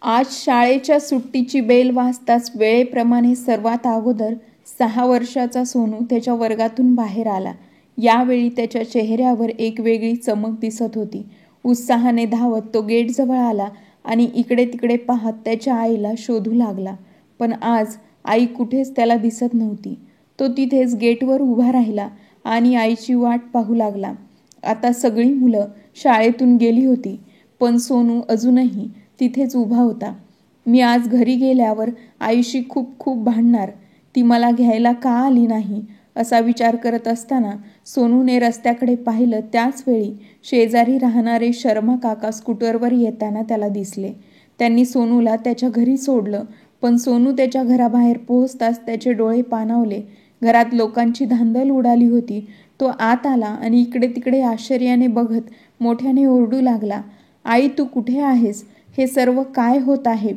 आज शाळेच्या सुट्टीची बेल वाजताच वेळेप्रमाणे सर्वात अगोदर 6 वर्षाचा सोनू त्याच्या वर्गातून बाहेर आला. यावेळी त्याच्या चेहऱ्यावर एक वेगळी चमक दिसत होती. उत्साहाने धावत तो गेटजवळ आला आणि इकडे तिकडे पाहत त्याच्या आईला शोधू लागला. पण आज आई कुठेच त्याला दिसत नव्हती. तो तिथेच गेटवर उभा राहिला आणि आईची वाट पाहू लागला. आता सगळी मुलं शाळेतून गेली होती, पण सोनू अजूनही तिथेच उभा होता. मी आज घरी गेल्यावर आईशी खूप खूप भांडणार, ती मला घ्यायला का आली नाही, असा विचार करत असताना सोनूने रस्त्याकडे पाहिलं. त्याच वेळी शेजारी राहणारे शर्मा काका स्कूटरवर येताना त्याला दिसले. त्यांनी सोनूला त्याच्या घरी सोडलं, पण सोनू त्याच्या घराबाहेर पोहोचताच त्याचे डोळे पाणावले. घरात लोकांची धांदल उडाली होती. तो आत आला आणि इकडे तिकडे आश्चर्याने बघत मोठ्याने ओरडू लागला, आई तू कुठे आहेस? हे सर्व काय होत आहे?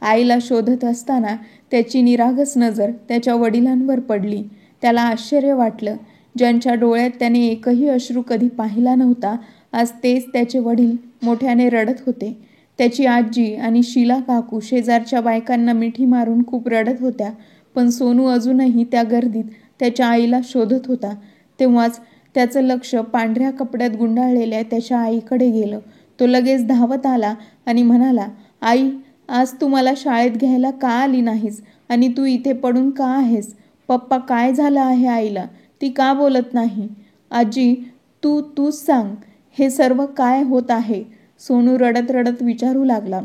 आईला शोधत असताना त्याची निरागस नजर त्याच्या वडिलांवर पडली. त्याला आश्चर्य वाटलं. ज्यांच्या डोळ्यात त्याने एकही अश्रू कधी पाहिला नव्हता, आज तेच त्याचे वडील मोठ्याने रडत होते. त्याची आजी आणि शीला काकू शेजारच्या बायकांना मिठी मारून खूप रडत होत्या, पण सोनू अजूनही त्या गर्दीत त्याच्या आईला शोधत होता. तेव्हाच त्याचं लक्ष पांढऱ्या कपड्यात गुंडाळलेल्या त्याच्या आईकडे गेलं. तो लगेच धावत आला आणि म्हणाला, आई आज तू मला शाळेत घ्यायला का आली नाहीस आणि तू इथे पडून का आहेस? पप्पा काय झालं आहे आईला? ती का बोलत नाही? आजी तूच सांग, हे सर्व काय होत आहे? सोनू रडत रडत विचारू लागला.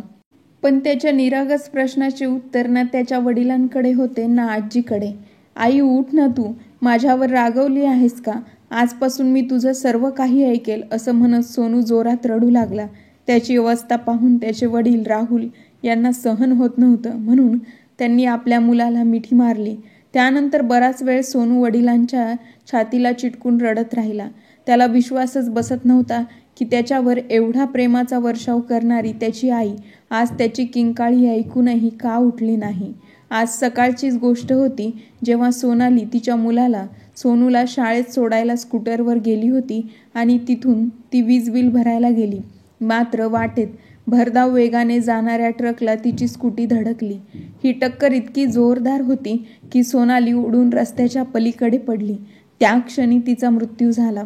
पण त्याच्या निरागस प्रश्नाचे उत्तर ना त्याच्या वडिलांकडे होते ना आजीकडे. आई उठ ना, तू माझ्यावर रागवली आहेस का? आजपासून मी तुझं सर्व काही ऐकेल, असं म्हणत सोनू जोरात रडू लागला. त्याची अवस्था पाहून त्याचे वडील राहुल यांना सहन होत नव्हतं, म्हणून त्यांनी आपल्या मुलाला मिठी मारली. त्यानंतर बराच वेळ सोनू वडिलांच्या छातीला चिटकून रडत राहिला. त्याला विश्वासच बसत नव्हता की त्याच्यावर एवढा प्रेमाचा वर्षाव करणारी त्याची आई आज त्याची किंकाळी ऐकूनही का उठली नाही. आज सकाळचीच गोष्ट होती, जेव्हा सोनाली तिच्या मुलाला सोनूला शाळेत सोडायला स्कूटरवर गेली होती आणि तिथून ती वीज बिल भरायला गेली. मात्र वाटेत भरधाव वेगाने जाणाऱ्या ट्रकला तिची स्कूटी धडकली. ही टक्कर इतकी जोरदार होती की सोनाली उडून रस्त्याच्या पलीकडे पडली. त्या क्षणी तिचा मृत्यू झाला.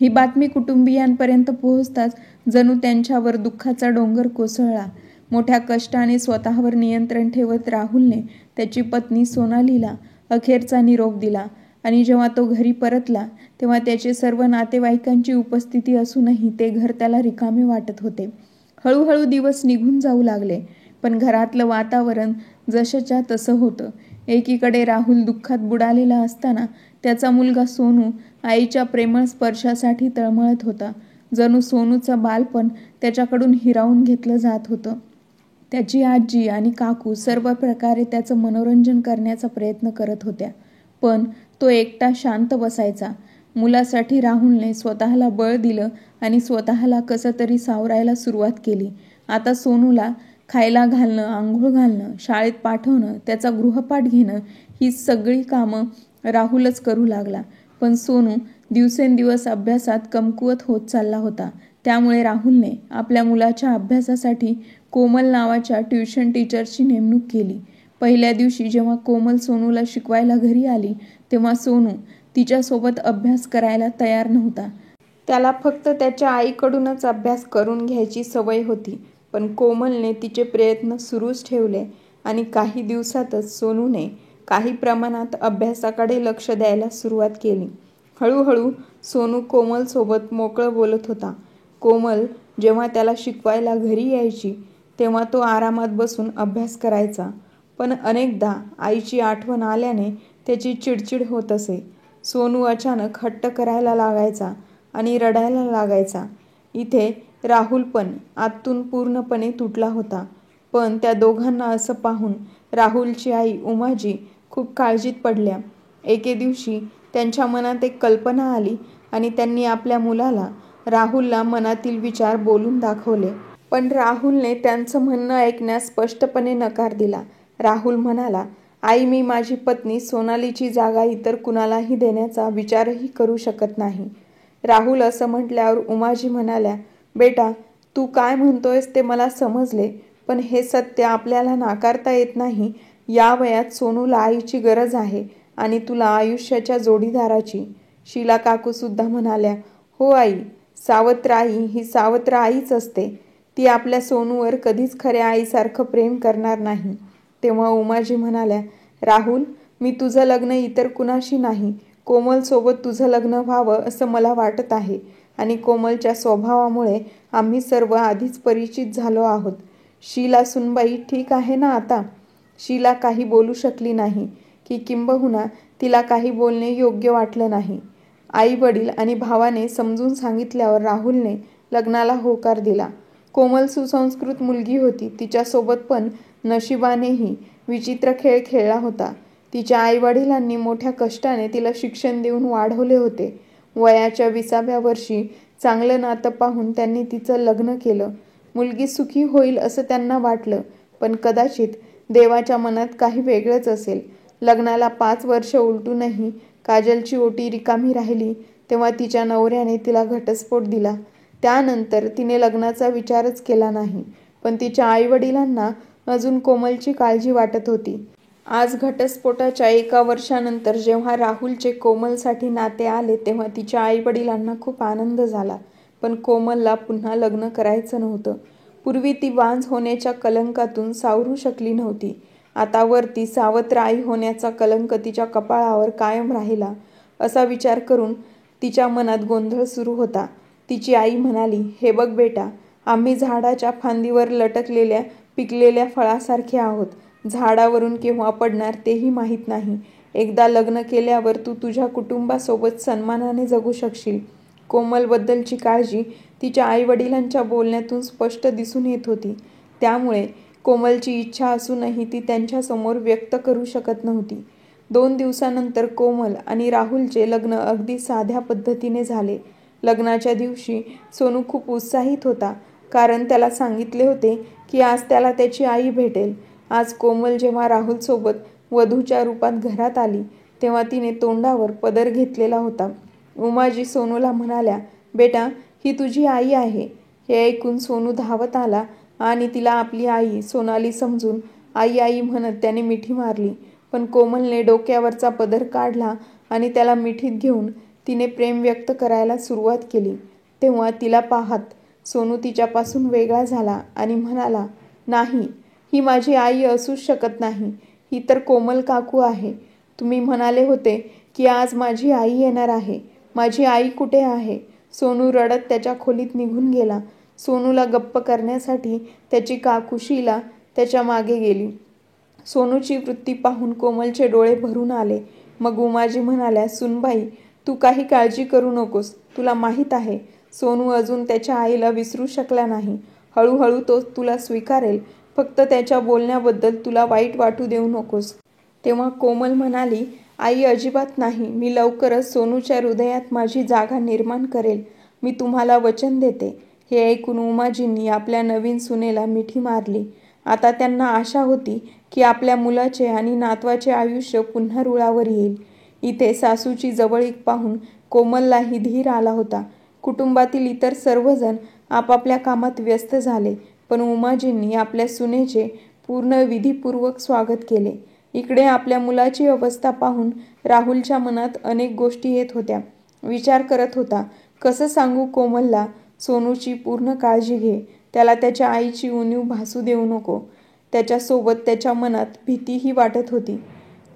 ही बातमी कुटुंबियांपर्यंत पोहोचताच जणू त्यांच्यावर दुःखाचा डोंगर कोसळला. मोठ्या कष्टाने स्वतःवर नियंत्रण ठेवत राहुलने त्याची पत्नी सोनालीला अखेरचा निरोप दिला आणि जेव्हा तो घरी परतला तेव्हा त्याचे सर्व नातेवाईकांची उपस्थिती असूनही ते घर त्याला रिकामे वाटत होते. हळूहळू दिवस निघून जाऊ लागले, पण घरातलं वातावरण जसंच्या तसं होतं. एकीकडे राहुल दुःखात बुडालेला असताना त्याचा मुलगा सोनू आईच्या प्रेमळ स्पर्शासाठी तळमळत होता. जणू सोनूचं बालपण त्याच्याकडून हिरावून घेतलं जात होतं. त्याची आजी आणि काकू सर्व प्रकारे त्याचं मनोरंजन करण्याचा प्रयत्न करत होत्या, पण तो एकटा शांत बसायचा. मुलासाठी राहुलने स्वतःला बळ दिलं आणि स्वतःला कसं तरी सावरायला सुरुवात केली. आता सोनूला खायला घालणं, आंघोळ घालणं, शाळेत पाठवणं, त्याचा गृहपाठ घेणं ही सगळी कामं राहुलच करू लागला. पण सोनू दिवसेंदिवस अभ्यासात कमकुवत होत चालला होता. त्यामुळे राहुलने आपल्या मुलाच्या अभ्यासासाठी कोमल नावाच्या ट्युशन टीचरची नेमणूक केली. पहिल्या दिवशी जेव्हा कोमल सोनूला शिकवायला घरी आली तेव्हा सोनू तिच्यासोबत अभ्यास करायला तयार नव्हता. त्याला फक्त त्याच्या आईकडूनच अभ्यास करून घ्यायची सवय होती. पण कोमलने तिचे प्रयत्न सुरूच ठेवले आणि काही दिवसातच सोनूने काही प्रमाणात अभ्यासाकडे लक्ष द्यायला सुरुवात केली. हळूहळू सोनू कोमलसोबत मोकळं बोलत होता. कोमल जेव्हा त्याला शिकवायला घरी यायची तेव्हा तो आरामात बसून अभ्यास करायचा, पण अनेकदा आईची आठवण आल्याने त्याची चिडचिड होत असे. सोनू अचानक हट्ट करायला लागायचा आणि रडायला लागायचा. इथे राहुल पण आतून पूर्णपणे तुटला होता. पण त्या दोघांना असं पाहून राहुलची आई उमाजी खूप काळजीत पडल्या. एके दिवशी त्यांच्या मनात एक कल्पना आली आणि त्यांनी आपल्या मुलाला राहुलला मनातील विचार बोलून दाखवले. पण राहुलने त्यांचं म्हणणं ऐकण्यास स्पष्टपणे नकार दिला. राहुल म्हणाला, आई मी माझी पत्नी सोनालीची जागा इतर कुणालाही देण्याचा विचारही करू शकत नाही. राहुल असं म्हटल्यावर उमाजी म्हणाल्या, बेटा तू काय म्हणतोयस ते मला समजले, पण हे सत्य आपल्याला नाकारता येत नाही. या वयात सोनूला आईची गरज आहे आणि तुला आयुष्याच्या जोडीदाराची. शीला काकू सुद्धा म्हणाल्या, हो आई, सावत्र आई ही सावत्र आईच असते. ती आपल्या सोनूवर कधीच खऱ्या आईसारखं प्रेम करणार नाही. तेव्हा उमाजी म्हणाल्या, राहुल, मी तुझं लग्न इतर कुणाशी नाही, कोमलसोबत तुझं लग्न व्हावं असं मला वाटत आहे आणि कोमलच्या स्वभावामुळे आम्ही सर्व आधीच परिचित झालो आहोत. शीला सुनबाई ठीक आहे ना आता? शीला काही बोलू शकली नाही की किंबहुना तिला काही बोलणे योग्य वाटलं नाही. आई वडील आणि भावाने समजून सांगितल्यावर राहुलने लग्नाला होकार दिला. कोमल सुसंस्कृत मुलगी होती. तिच्यासोबत पण नशिबानेही विचित्र खेळ खेळला होता. तिच्या आईवडिलांनी मोठ्या कष्टाने तिला शिक्षण देऊन वाढवले होते. वयाच्या 20व्या वर्षी चांगलं नातं पाहून त्यांनी तिचं लग्न केलं. मुलगी सुखी होईल असं त्यांना वाटलं, पण कदाचित देवाच्या मनात काही वेगळंच असेल. लग्नाला 5 वर्ष उलटूनही काजलची ओटी रिकामी राहिली तेव्हा तिच्या नवऱ्याने तिला घटस्फोट दिला. त्यानंतर तिने लग्नाचा विचारच केला नाही. पण तिच्या आईवडिलांना अजून कोमलची काळजी वाटत होती. आज घटस्फोटाच्या 1 वर्षानंतर जेव्हा राहुलचे कोमलसाठी नाते आले तेव्हा तिच्या आईवडिलांना खूप आनंद झाला. पण कोमलला पुन्हा लग्न करायचं नव्हतं. पूर्वी ती बांझ होण्याच्या कलंकातून सावरू शकली नव्हती. आता वरती सावत्र आई होण्याचा कलंक तिच्या कपाळावर कायम राहिला असा विचार करून तिच्या मनात गोंधळ सुरू होता. तिची आई म्हणाली, हे बघ बेटा, आम्ही झाडाच्या फांदीवर लटकलेल्या पिकलेल्या फळासारखे आहोत. झाडावरून केव्हा पडणार तेही माहीत नाही. एकदा लग्न केल्यावर तू तुझ्या कुटुंबासोबत सन्मानाने जगू शकशील. कोमलबद्दलची काळजी तिच्या आईवडिलांच्या बोलण्यातून स्पष्ट दिसून येत होती. त्यामुळे कोमलची इच्छा असूनही ती त्यांच्यासमोर व्यक्त करू शकत नव्हती. 2 दिवसानंतर कोमल आणि राहुलचे लग्न अगदी साध्या पद्धतीने झाले. लग्नाच्या दिवशी सोनू खूप उत्साहित होता, कारण त्याला सांगितले होते की आज त्याला त्याची आई भेटेल. आज कोमल जेव्हा राहुलसोबत वधूच्या रूपात घरात आली तेव्हा तिने तोंडावर पदर घेतलेला होता. उमाजी सोनूला म्हणाल्या, बेटा, ही तुझी आई आहे. हे ऐकून सोनू धावत आला आणि तिला आपली आई सोनाली समजून आई आई म्हणत त्याने मिठी मारली. पण कोमलने डोक्यावरचा पदर काढला आणि त्याला मिठीत घेऊन तिने प्रेम व्यक्त करायला सुरुवात केली. तेव्हा तिला पाहत सोनू तिच्यापासून वेगळा झाला आणि म्हणाला, नाही, ही माझी आई असूच शकत नाही. ही तर कोमल काकू आहे. तुम्ही म्हणाले होते की आज माझी आई येणार आहे. माझी आई कुठे आहे? सोनू रडत त्याच्या खोलीत निघून गेला. सोनूला गप्प करण्यासाठी त्याची काकू शीला त्याच्या मागे गेली. सोनूची वृत्ती पाहून कोमलचे डोळे भरून आले. मग उमाजी म्हणाल्या, सुनबाई, तू काही काळजी करू नकोस. तुला माहीत आहे, सोनू अजून त्याच्या आईला विसरू शकला नाही. हळूहळू तो तुला स्वीकारेल. फक्त त्याच्या बोलण्याबद्दल तुला वाईट वाटू देऊ नकोस. तेव्हा कोमल म्हणाली, आई, अजिबात नाही. मी लवकरच सोनूच्या हृदयात माझी जागा निर्माण करेल. मी तुम्हाला वचन देते. हे ऐकून उमाजींनी आपल्या नवीन सुनेला मिठी मारली. आता त्यांना आशा होती की आपल्या मुलाचे आणि नातवाचे आयुष्य पुन्हा रुळावर येईल. इथे सासूची जवळीक पाहून कोमललाही धीर आला होता. कुटुंबातील इतर सर्वजण आपापल्या कामात व्यस्त झाले, पण उमाजींनी आपल्या सुनेचे पूर्ण विधीपूर्वक स्वागत केले. इकडे आपल्या मुलाची अवस्था पाहून राहुलच्या मनात अनेक गोष्टी येत होत्या. विचार करत होता, कसं सांगू कोमलला, सोनूची पूर्ण काळजी घे. त्याला त्याच्या आईची उणीव भासू देऊ नको. त्याच्यासोबत त्याच्या मनात भीतीही वाटत होती.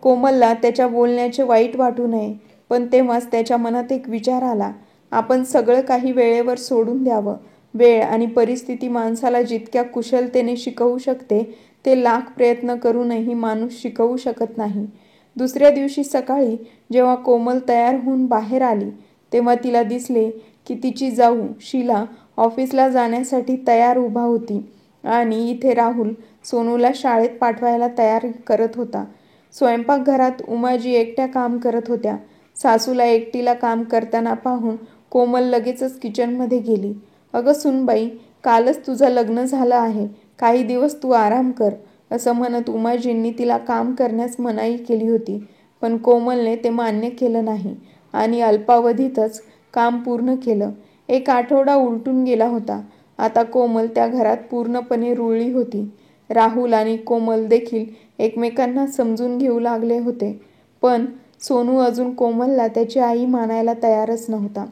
कोमलला त्याच्या बोलण्याचे वाईट वाटू नये. पण तेव्हाच त्याच्या मनात एक विचार आला, आपण सगळं काही वेळेवर सोडून द्यावं. वेळ आणि परिस्थिती माणसाला जितक्या कुशलतेने शिकवू शकते ते लाख प्रयत्न करूनही माणूस शिकवू शकत नाही. दुसऱ्या दिवशी सकाळी जेव्हा कोमल तयार होऊन बाहेर आली तेव्हा तिला दिसले की तिची जाऊ शीला ऑफिसला जाण्यासाठी तयार उभा होती आणि इथे राहुल सोनूला शाळेत पाठवायला तयार करत होता. स्वयंपाकघरात उमाजी एकट्या काम करत होत्या. सासूला एकटीला काम करताना पाहून कोमल लगेचच किचनमध्ये गेली. अगं सुनबाई, कालच तुझं लग्न झालं आहे. काही दिवस तू आराम कर, असं म्हणत उमाजींनी तिला काम करण्यास मनाई केली होती. पण कोमलने ते मान्य केलं नाही आणि अल्पावधीतच काम पूर्ण केलं. 1 आठवडा उलटून गेला होता. आता कोमल त्या घरात पूर्णपणे रुळली होती. राहुल आणि कोमल देखील एकमेकांना समजून घेऊ लागले होते, पण सोनू अजून कोमलला त्याची आई मानायला तयारच नव्हता.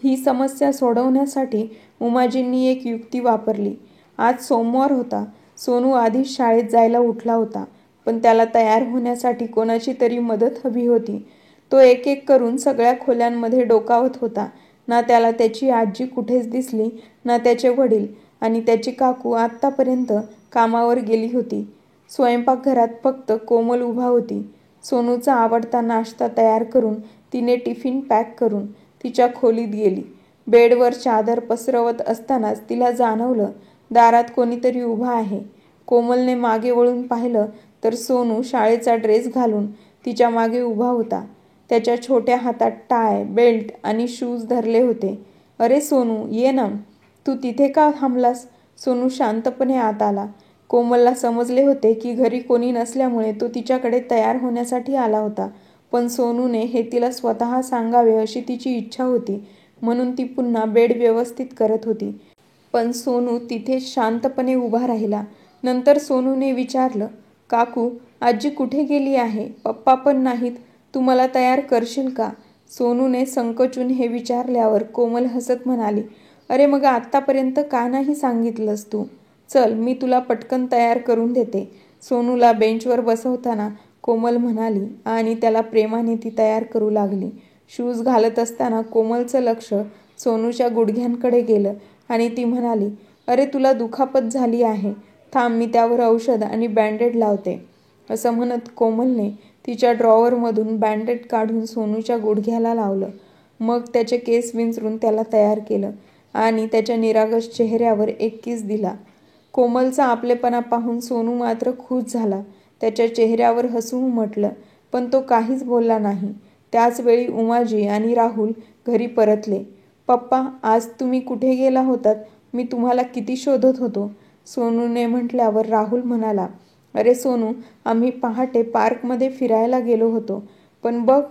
ही समस्या सोडवण्यासाठी उमाजींनी एक युक्ती वापरली. आज सोमवार होता. सोनू आधीच शाळेत जायला उठला होता, पण त्याला तयार होण्यासाठी कोणाची तरी मदत हवी होती. तो एक एक करून सगळ्या खोल्यांमध्ये डोकावत होता. ना त्याला त्याची आजी कुठेच दिसली, ना त्याचे वडील आणि त्याची काकू आत्तापर्यंत कामावर गेली होती. स्वयंपाकघरात फक्त कोमल उभा होती. सोनूचा आवडता नाश्ता तयार करून तिने टिफिन पॅक करून तिच्या खोलीत गेली. बेडवर चादर पसरवत असतानाच तिला जाणवलं, दारात कोणीतरी उभा आहे. कोमलने मागे वळून पाहिलं तर सोनू शाळेचा ड्रेस घालून तिच्या मागे उभा होता. त्याच्या छोट्या हातात टाय, बेल्ट आणि शूज धरले होते. "अरे सोनू, ये ना. तू तिथे का थांबलास?" सोनू शांतपणे आत आला. कोमलला समजले होते की घरी कोणी नसल्यामुळे तो तिच्याकडे तयार होण्यासाठी आला होता, पण सोनूने हे तिला स्वतः सांगावे अशी तिची इच्छा होती, म्हणून ती पुन्हा बेड व्यवस्थित करत होती. पण सोनू तिथेच शांतपणे उभा राहिला. नंतर सोनूने विचारलं, "काकू, आजी कुठे गेली आहे? पप्पा पण नाहीत. तू मला तयार करशील का?" सोनूने संकोचून हे विचारल्यावर कोमल हसत म्हणाली, "अरे मग आत्तापर्यंत का नाही सांगितलंस तू? चल, मी तुला पटकन तयार करून देते." सोनूला बेंचवर बसवताना कोमल म्हणाली आणि त्याला प्रेमाने ती तयार करू लागली. शूज घालत असताना कोमलचं लक्ष सोनूच्या गुडघ्यांकडे गेलं आणि ती म्हणाली, "अरे तुला दुखापत झाली आहे. थांब, मी त्यावर औषध आणि बँडेड लावते." असं म्हणत कोमलने तिच्या ड्रॉवरमधून बँडेड काढून सोनूच्या गुडघ्याला लावलं. मग त्याचे केस विंचरून त्याला तयार केलं आणि त्याच्या निरागस चेहऱ्यावर एक किस दिला. कोमलचा आपलेपणा पाहून सोनू मात्र खुश झाला. त्याच्या चेहऱ्यावर हसू उमटलं, पण तो काहीच बोलला नाही. त्याच वेळी उमाजी आणि राहुल घरी परतले. "पप्पा, आज तुम्ही कुठे गेला होतात? मी तुम्हाला किती शोधत होतो." सोनूने म्हटल्यावर राहुल म्हणाला, "अरे सोनू, आम्ही पहाटे पार्कमध्ये फिरायला गेलो होतो. पण बघ,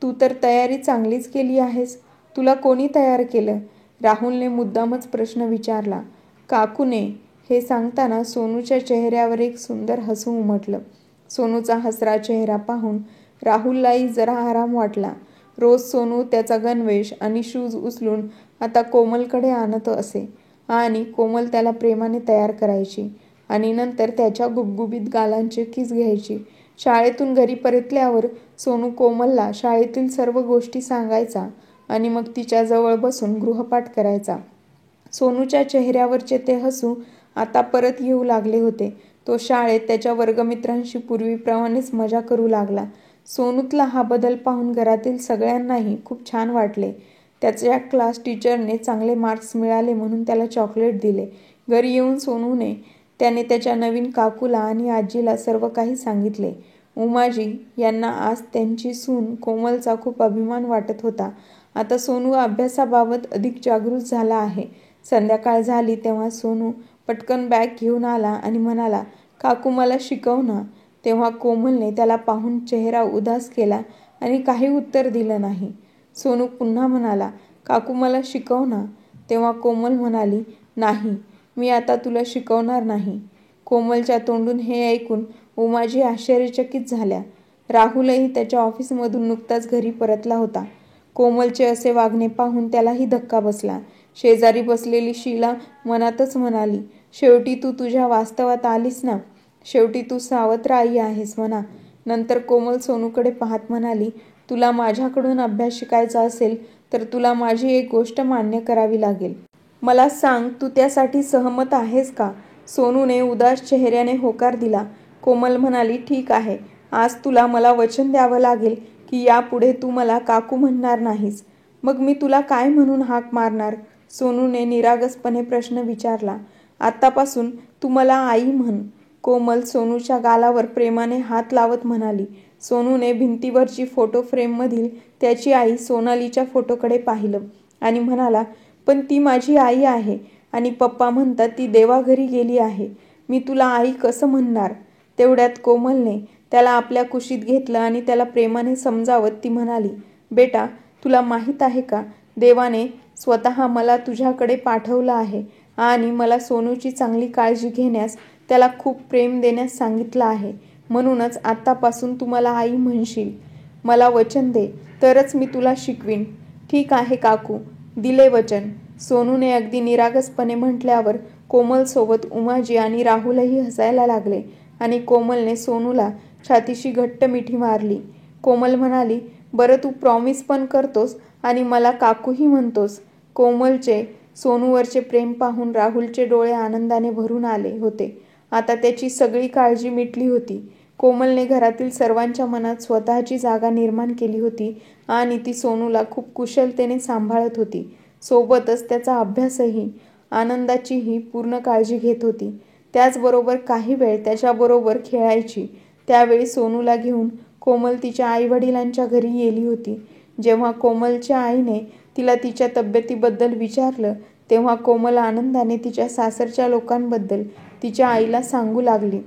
तू तर तयारी चांगलीच केली आहेस. तुला कोणी तयार केलं?" राहुलने मुद्दामच प्रश्न विचारला. "काकूने." हे सांगताना सोनूच्या चेहऱ्यावर एक सुंदर हसू उमटलं. सोनूचा हसरा चेहरा पाहून राहुललाही जरा आराम वाटला. रोज सोनू त्याचा गणवेश आणि शूज उचलून आता कोमलकडे आणत असे आणि कोमल त्याला प्रेमाने तयार करायची आणि नंतर त्याच्या गुबगुबीत गालांचे किस घ्यायची. शाळेतून घरी परतल्यावर सोनू कोमलला शाळेतील सर्व गोष्टी सांगायचा आणि मग तिच्याजवळ बसून गृहपाठ करायचा. सोनूच्या चेहऱ्यावरचे ते हसू आता परत येऊ लागले होते. तो शाळेत त्याच्या वर्गमित्रांशी पूर्वीप्रमाणेच मजा करू लागला. सोनूतला हा बदल पाहून घरातील सगळ्यांनाही खूप छान वाटले. त्याच्या क्लास टीचरने चांगले मार्क्स मिळाले म्हणून त्याला चॉकलेट दिले. घरी येऊन सोनूने त्याने त्याच्या नवीन काकूला आणि आजीला सर्व काही सांगितले. उमाजी यांना आज त्यांची सून कोमलचा खूप अभिमान वाटत होता. आता सोनू अभ्यासाबाबत अधिक जागृत झाला आहे. संध्याकाळ झाली तेव्हा सोनू पटकन बॅग घेऊन आला आणि म्हणाला, "काकू, मला शिकव ना." तेव्हा कोमलने त्याला पाहून चेहरा उदास केला आणि काही उत्तर दिलं नाही. सोनू पुन्हा म्हणाला, "काकू, मला शिकव ना." तेव्हा कोमल म्हणाली, "नाही, मी आता तुला शिकवणार नाही." कोमलच्या तोंडून हे ऐकून उमाजी आश्चर्यचकित झाल्या. राहुलही त्याच्या ऑफिसमधून नुकताच घरी परतला होता. कोमलचे असे वागणे पाहून त्यालाही धक्का बसला. शेजारी बसलेली शीला मनातच म्हणाली, "शेवटी तू तुझ्या वास्तवात आलीस ना. शेवटी तू सावत्र आई आहेस म्हणा." नंतर कोमल सोनूकडे पाहत म्हणाली, "तुला माझ्याकडून अभ्यास शिकायचा असेल तर तुला माझी एक गोष्ट मान्य करावी लागेल. मला सांग, तू त्यासाठी सहमत आहेस का?" सोनूने उदास चेहऱ्याने होकार दिला. कोमल म्हणाली, "ठीक आहे. आज तुला मला वचन द्यावं लागेल की यापुढे तू मला काकू म्हणणार नाहीस." "मग मी तुला काय म्हणून हाक मारणार?" सोनूने निरागसपणे प्रश्न विचारला. "आत्तापासून तू मला आई म्हण." कोमल सोनूच्या गालावर प्रेमाने हात लावत म्हणाली. सोनूने भिंतीवरची फोटो फ्रेममधील त्याची आई सोनालीच्या फोटोकडे पाहिलं आणि म्हणाला, "पण ती माझी आई आहे आणि पप्पा म्हणतात ती देवाघरी गेली आहे. मी तुला आई कसं म्हणणार?" तेवढ्यात कोमलने त्याला आपल्या कुशीत घेतलं आणि त्याला प्रेमाने समजावत ती म्हणाली, "बेटा, तुला माहीत आहे का, देवाने स्वतः मला तुझ्याकडे पाठवलं आहे आणि मला सोनूची चांगली काळजी घेण्यास त्याला खूप प्रेम देण्यास सांगितलं आहे. म्हणूनच आत्तापासून तू मला आई म्हणशील. मला वचन दे, तरच मी तुला शिकवीन. ठीक आहे काकू, दिले वचन. सोनूने अगदी निरागसपणे म्हटल्यावर कोमलसोबत उमाजी आणि राहुलही हसायला लागले आणि कोमलने सोनूला छातीशी घट्ट मिठी मारली. कोमल म्हणाली, बरं तू प्रॉमिस पण करतोस आणि मला काकूही म्हणतोस. कोमलचे सोनूवरचे प्रेम पाहून राहुलचे डोळे आनंदाने भरून आले होते. आता त्याची सगळी काळजी मिटली होती. कोमलने घरातील सर्वांच्या मनात स्वतःची जागा निर्माण केली होती आणि ती सोनूला खूप कुशलतेने सांभाळत होती. सोबतच त्याचा अभ्यासही, आनंदाचीही पूर्ण काळजी घेत होती. त्याचबरोबर काही वेळ त्याच्याबरोबर खेळायची. त्यावेळी सोनूला घेऊन कोमल तिच्या आईवडिलांच्या घरी गेली होती. जेव्हा कोमलच्या आईने तिला तिच्या तब्येतीबद्दल विचारलं, तेव्हा कोमल आनंदाने तिच्या सासरच्या लोकांबद्दल तिच्या आईला सांगू लागली.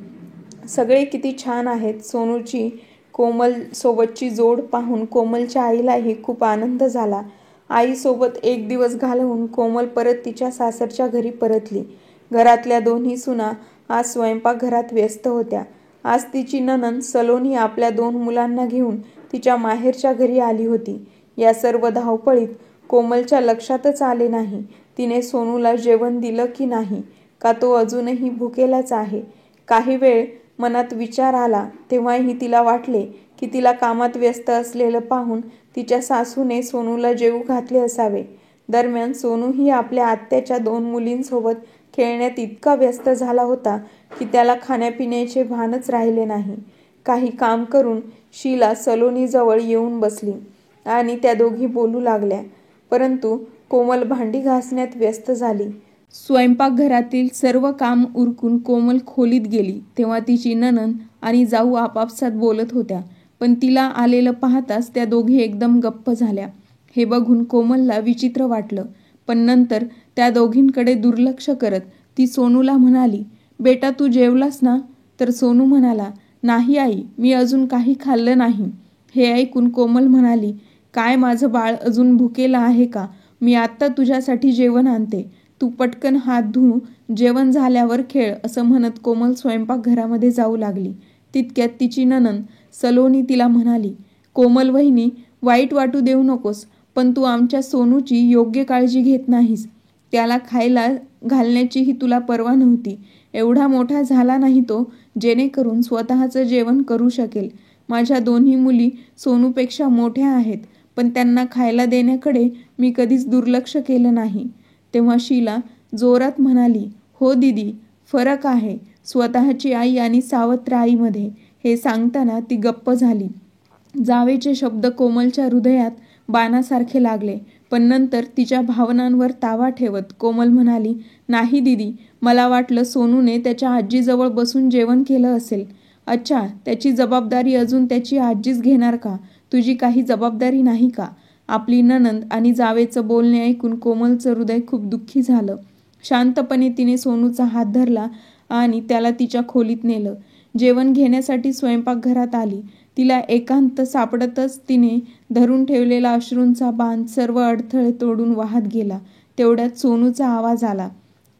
सगळे किती छान आहेत. सोनूची कोमलसोबतची जोड पाहून कोमलच्या आईलाही खूप आनंद झाला. आईसोबत एक दिवस घालवून कोमल परत तिच्या सासरच्या घरी परतली. घरातल्या दोन्ही सुना आज स्वयंपाकघरात व्यस्त होत्या. आज तिची नणंद सलोनी आपल्या 2 मुलांना घेऊन तिच्या माहेरच्या घरी आली होती. या सर्व धावपळीत कोमलच्या लक्षातच आले नाही तिने सोनूला जेवण दिलं की नाही, का तो अजूनही भुकेलाच आहे. काही वेळ मनात विचार आला तेव्हाही तिला वाटले की तिला कामात व्यस्त असलेलं पाहून तिच्या सासूने सोनूला जेवू घातले असावे. दरम्यान सोनूही आपल्या आत्याच्या 2 मुलींसोबत खेळण्यात इतका व्यस्त झाला होता की त्याला खाण्यापिण्याचे भानच राहिले नाही. काही काम करून शीला सलोनीजवळ येऊन बसली आणि त्या दोघी बोलू लागल्या. परंतु कोमल भांडी घासण्यात व्यस्त झाली. स्वयंपाकघरातील सर्व काम उरकून कोमल खोलीत गेली तेव्हा तिची नणंद आणि जाऊ आपापसात बोलत होत्या. पण तिला आलेलं पाहताच त्या दोघी एकदम गप्प झाल्या. हे बघून कोमलला विचित्र वाटलं. पण नंतर त्या दोघींकडे दुर्लक्ष करत ती सोनूला म्हणाली, बेटा तू जेवलास ना? तर सोनू म्हणाला, नाही आई, मी अजून काही खाल्लं नाही. हे ऐकून कोमल म्हणाली, काय माझं बाळ अजून भुकेलं आहे का? मी आत्ता तुझ्यासाठी जेवण आणते. तू पटकन हात धुऊ, जेवण झाल्यावर खेळ, असं म्हणत कोमल स्वयंपाकघरामध्ये जाऊ लागली. तितक्यात तिची नणंद सलोनी तिला म्हणाली, कोमल वहिनी, वाईट वाटू देऊ नकोस, पण तू आमच्या सोनूची योग्य काळजी घेत नाहीस. त्याला खायला घालण्याचीही तुला पर्वा नव्हती. एवढा मोठा झाला नाही तो, जेणेकरून स्वतःचं जेवण करू शकेल. माझ्या दोन्ही मुली सोनूपेक्षा मोठ्या आहेत, पण त्यांना खायला देण्याकडे मी कधीच दुर्लक्ष केलं नाही. तेव्हा शीला जोरात म्हणाली, हो दीदी, फरक आहे स्वतःची आई आणि सावत्र आईमध्ये. हे सांगताना ती गप्प झाली. जावेचे शब्द कोमलच्या हृदयात बाणासारखे लागले. पण नंतर तिच्या भावनांवर ताबा ठेवत कोमल म्हणाली, नाही दीदी, मला वाटलं सोनूने त्याच्या आजीजवळ बसून जेवण केलं असेल. अच्छा, त्याची जबाबदारी अजून त्याची आजीच घेणार का? तुझी काही जबाबदारी नाही का? आपली नणंद आणि जावेचं बोलणे ऐकून कोमलचं हृदय खूप दुःखी झालं. शांतपणे तिने सोनूचा हात धरला आणि त्याला तिच्या खोलीत नेलं. जेवण घेण्यासाठी स्वयंपाकघरात आली. तिला एकांत सापडतच तिने धरून ठेवलेला अश्रूंचा बांध सर्व अडथळे तोडून वाहत गेला. तेवढ्यात सोनूचा आवाज आला,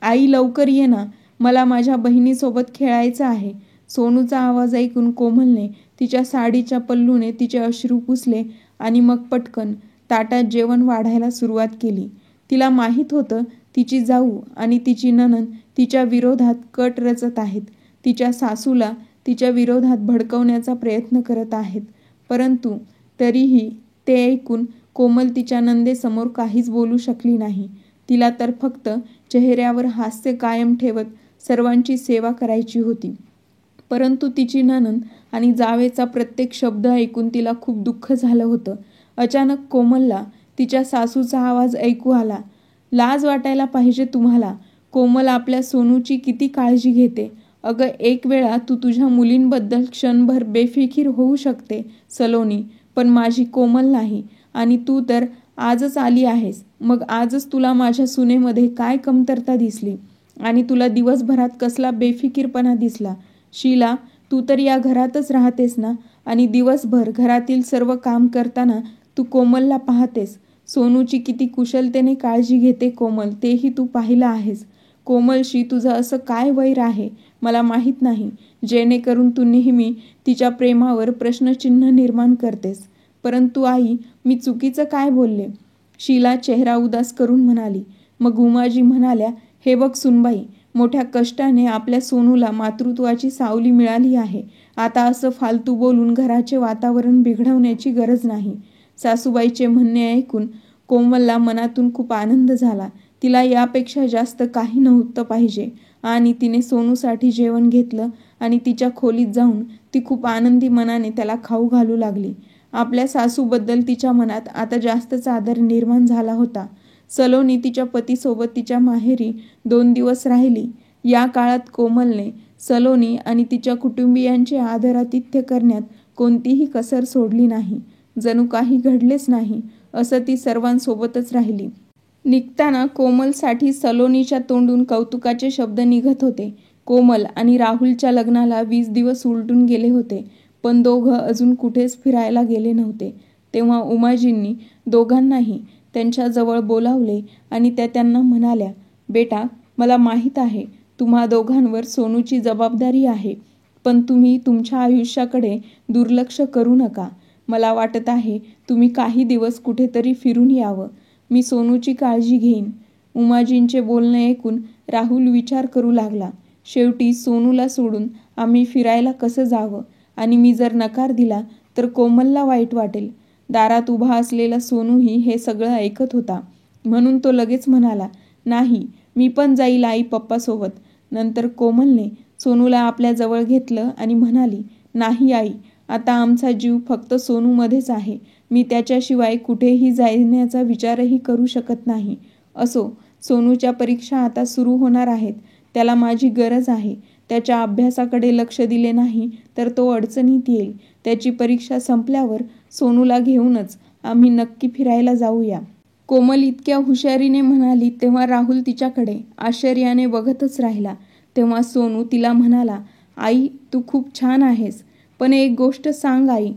आई लवकर ये ना, मला माझ्या बहिणीसोबत खेळायचं आहे. सोनूचा आवाज ऐकून कोमलने तिच्या साडीच्या पल्लूने तिचे अश्रू पुसले आणि मग पटकन ताटात जेवण वाढायला सुरुवात केली. तिला माहीत होतं तिची जाऊ आणि तिची नणंद तिच्या विरोधात कट रचत आहेत. तिच्या सासूला तिच्या विरोधात भडकवण्याचा प्रयत्न करत आहेत. परंतु तरीही ते ऐकून कोमल तिच्या नंदेसमोर काहीच बोलू शकली नाही. तिला तर फक्त चेहऱ्यावर हास्य कायम ठेवत सर्वांची सेवा करायची होती. परंतु तिची नणंद आणि जावेचा प्रत्येक शब्द ऐकून तिला खूप दुःख झालं होतं. अचानक कोमलला तिच्या सासूचा आवाज ऐकू आला, लाज वाटायला पाहिजे तुम्हाला. कोमल आपल्या सोनूची किती काळजी घेते. अगं, एक वेळा तू तुझ्या मुलींबद्दल क्षणभर बेफिकीर होऊ शकते सलोनी, पण माझी कोमल नाही. आणि तू तर आजच आली आहेस. मग आजच तुला माझ्या सुनेमध्ये काय कमतरता दिसली आणि तुला दिवसभरात कसला बेफिकीरपणा दिसला? शीला, तू तर या घरातच राहतेस ना, आणि दिवसभर घरातील सर्व काम करताना तू कोमलला पाहतेस. सोनूची किती कुशलतेने काळजी घेते कोमल, तेही तू पाहिलं आहेस. कोमलशी तुझं असं काय वैर आहे? मला माहीत नाही, जेणेकरून तू नेहमी तिच्या प्रेमावर प्रश्नचिन्ह निर्माण करतेस. परंतु आई, मी चुकीचं काय बोलले? शीला चेहरा उदास करून म्हणाली. मग उमाजी म्हणाल्या, हे बघ सुनबाई, मोठ्या कष्टाने आपल्या सोनूला मातृत्वाची सावली मिळाली आहे. आता असं फालतू बोलून घराचे वातावरण बिघडवण्याची गरज नाही. सासूबाईचे म्हणणे ऐकून कोमलला मनातून खूप आनंद झाला. तिला यापेक्षा जास्त काही नव्हतं पाहिजे. आणि तिने सोनूसाठी जेवण घेतलं आणि तिच्या खोलीत जाऊन ती खूप आनंदी मनाने त्याला खाऊ घालू लागली. आपल्या सासूबद्दल तिच्या मनात आता जास्तच आदर निर्माण झाला होता. सलोनी तिच्या पतीसोबत तिच्या माहेरी 2 दिवस राहिली. या काळात कोमलने सलोनी आणि तिच्या कुटुंबियांचे आदरातिथ्य करण्यात कोणतीही कसर सोडली नाही. जणू काही घडलेच नाही असं ती सर्वांसोबतच राहिली. निघताना कोमलसाठी सलोनीच्या तोंडून कौतुकाचे शब्द निघत होते. कोमल आणि राहुलच्या लग्नाला 20 दिवस उलटून गेले होते, पण दोघं अजून कुठेच फिरायला गेले नव्हते. तेव्हा उमाजींनी दोघांनाही त्यांच्याजवळ बोलावले आणि त्या त्यांना म्हणाल्या, बेटा, मला माहीत आहे तुम्हा दोघांवर सोनूची जबाबदारी आहे, पण तुम्ही तुमच्या आयुष्याकडे दुर्लक्ष करू नका. मला वाटत आहे तुम्ही काही दिवस कुठेतरी फिरून यावं. मी सोनूची काळजी घेईन. उमाजींचे बोलणे ऐकून राहुल विचार करू लागला. शेवटी सोनूला सोडून आम्ही फिरायला कसं जावं? आणि मी जर नकार दिला तर कोमलला वाईट वाटेल. दारात उभा असलेला सोनूही हे सगळं ऐकत होता. म्हणून तो लगेच म्हणाला, नाही, मी पण जाईल आई पप्पासोबत. नंतर कोमलने सोनूला आपल्या जवळ घेतलं आणि म्हणाली, नाही आई, आता आमचा जीव फक्त सोनूमध्येच आहे. मी त्याच्याशिवाय कुठेही जाण्याचा विचारही करू शकत नाही. असो, सोनूच्या परीक्षा आता सुरू होणार आहेत. त्याला माझी गरज आहे. त्याच्या अभ्यासाकडे लक्ष दिले नाही तर तो अडचणीत येईल. त्याची परीक्षा संपल्यावर सोनूला घेऊनच आम्ही नक्की फिरायला जाऊया. कोमल इतक्या हुशारीने म्हणाली तेव्हा राहुल तिच्याकडे आश्चर्याने बघतच राहिला. तेव्हा सोनू तिला म्हणाला, आई, तू खूप छान आहेस. पण एक गोष्ट सांग आई,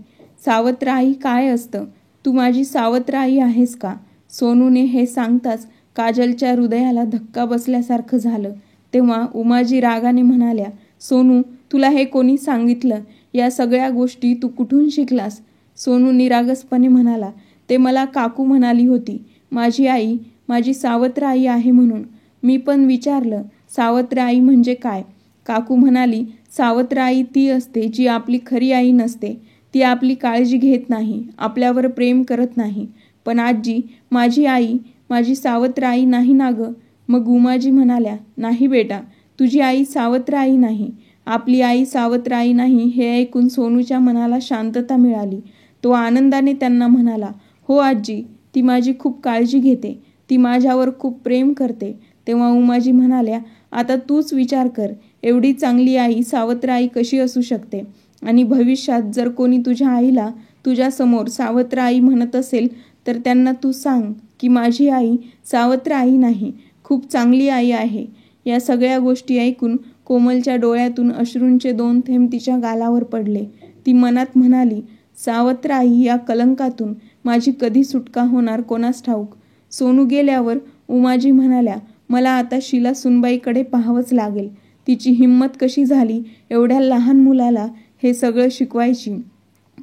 सावत्र आई काय असतं? तू माझी सावत्र आई आहेस का? सोनूने हे सांगताच काजलच्या हृदयाला धक्का बसल्यासारखं झालं. तेव्हा उमाजी रागाने म्हणाल्या, सोनू, तुला हे कोणी सांगितलं? या सगळ्या गोष्टी तू कुठून शिकलास? सोनू निरागसपणे म्हणाला, ते मला काकू म्हणाली होती. माझी आई माझी सावत्र आई आहे म्हणून. मी पण विचारलं, सावत्र आई म्हणजे काय? काकू म्हणाली, सावत्र आई ती असते जी आपली खरी आई नसते. ती आपली काळजी घेत नाही, आपल्यावर प्रेम करत नाही. पण आजी, माझी आई माझी सावत्र आई नाही ना गं? मग उमाजी म्हणाल्या, नाही बेटा, तुझी आई सावत्र आई नाही. आपली आई सावत्र आई नाही. हे ऐकून सोनूच्या मनाला शांतता मिळाली. तो आनंदाने त्यांना म्हणाला, हो आजी, ती माझी खूप काळजी घेते. ती माझ्यावर खूप प्रेम करते. तेव्हा उमाजी म्हणाल्या, आता तूच विचार कर, एवढी चांगली आई सावत्र आई कशी असू शकते? आणि भविष्यात जर कोणी तुझ्या आईला तुझ्यासमोर सावत्र आई म्हणत असेल तर त्यांना तू सांग की माझी आई सावत्र आई नाही, खूप चांगली आई आहे. या सगळ्या गोष्टी ऐकून कोमलच्या डोळ्यातून अश्रूंचे 2 थेंब तिच्या गालावर पडले. ती मनात म्हणाली, सावत्र आई या कलंकातून माझी कधी सुटका होणार कोणास ठाऊक. सोनू गेल्यावर उमाजी म्हणाल्या, मला आता शीला सुनबाईकडे पाहावंच लागेल. तिची हिंमत कशी झाली एवढ्या लहान मुलाला हे सगळं शिकवायची?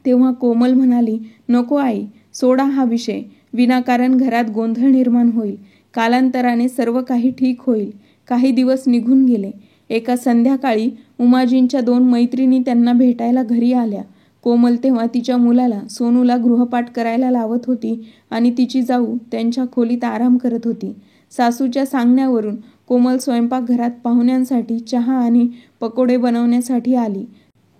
तेव्हा कोमल म्हणाली, नको आई, सोडा हा विषय. विनाकारण घरात गोंधळ निर्माण होईल. कालांतराने सर्व काही ठीक होईल. काही दिवस निघून गेले. एका संध्याकाळी उमाजींच्या 2 मैत्रिणी त्यांना भेटायला घरी आल्या. कोमल तेव्हा तिच्या मुलाला सोनूला गृहपाठ करायला लावत होती आणि तिची जाऊ त्यांच्या खोलीत आराम करत होती. सासूच्या सांगण्यावरून कोमल स्वयंपाकघरात पाहुण्यांसाठी चहा आणि पकोडे बनवण्यासाठी आली.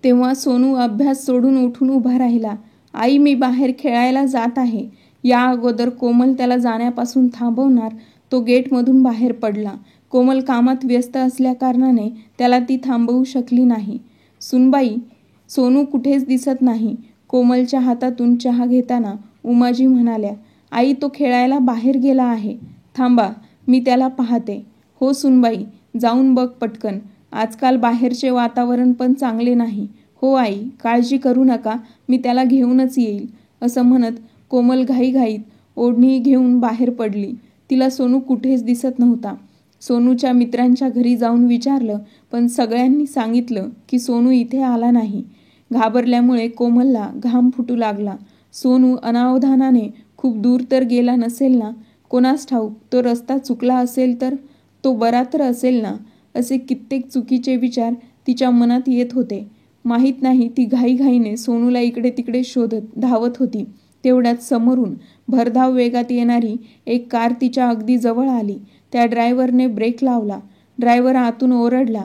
तेव्हा सोनू अभ्यास सोडून उठून उभा राहिला. आई, मी बाहेर खेळायला जात आहे. या अगोदर कोमल त्याला जाण्यापासून थांबवणार तो गेटमधून बाहेर पडला. कोमल कामात व्यस्त असल्याकारणाने त्याला ती थांबवू शकली नाही. सुनबाई, सोनू कुठेच दिसत नाही. कोमलच्या हातातून चहा घेताना उमाजी म्हणाल्या, आई, तो खेळायला बाहेर गेला आहे. थांबा, मी त्याला पाहते. हो सुनबाई, जाऊन बघ पटकन. आजकाल बाहेरचे वातावरण पण चांगले नाही. हो आई, काळजी करू नका, मी त्याला घेऊनच येईल. असं म्हणत कोमल घाईघाईत ओढणी घेऊन बाहेर पडली. तिला सोनू कुठेच दिसत नव्हता. सोनूच्या मित्रांच्या घरी जाऊन विचारलं, पण सगळ्यांनी सांगितलं की सोनू इथे आला नाही. घाबरल्यामुळे कोमलला घाम फुटू लागला. सोनू अनावधानाने खूप दूर तर गेला नसेल ना? कोणास ठाऊक, तो रस्ता चुकला असेल तर? तो बरा तर असेल ना? असे कित्येक चुकीचे विचार तिच्या मनात येत होते. माहीत नाही, ती घाईघाईने सोनूला इकडे तिकडे शोधत धावत होती. तेवढ्यात समोरून भरधाव वेगात येणारी एक कार तिच्या अगदी जवळ आली. त्या ड्रायव्हरने ब्रेक लावला. ड्रायव्हर आतून ओरडला,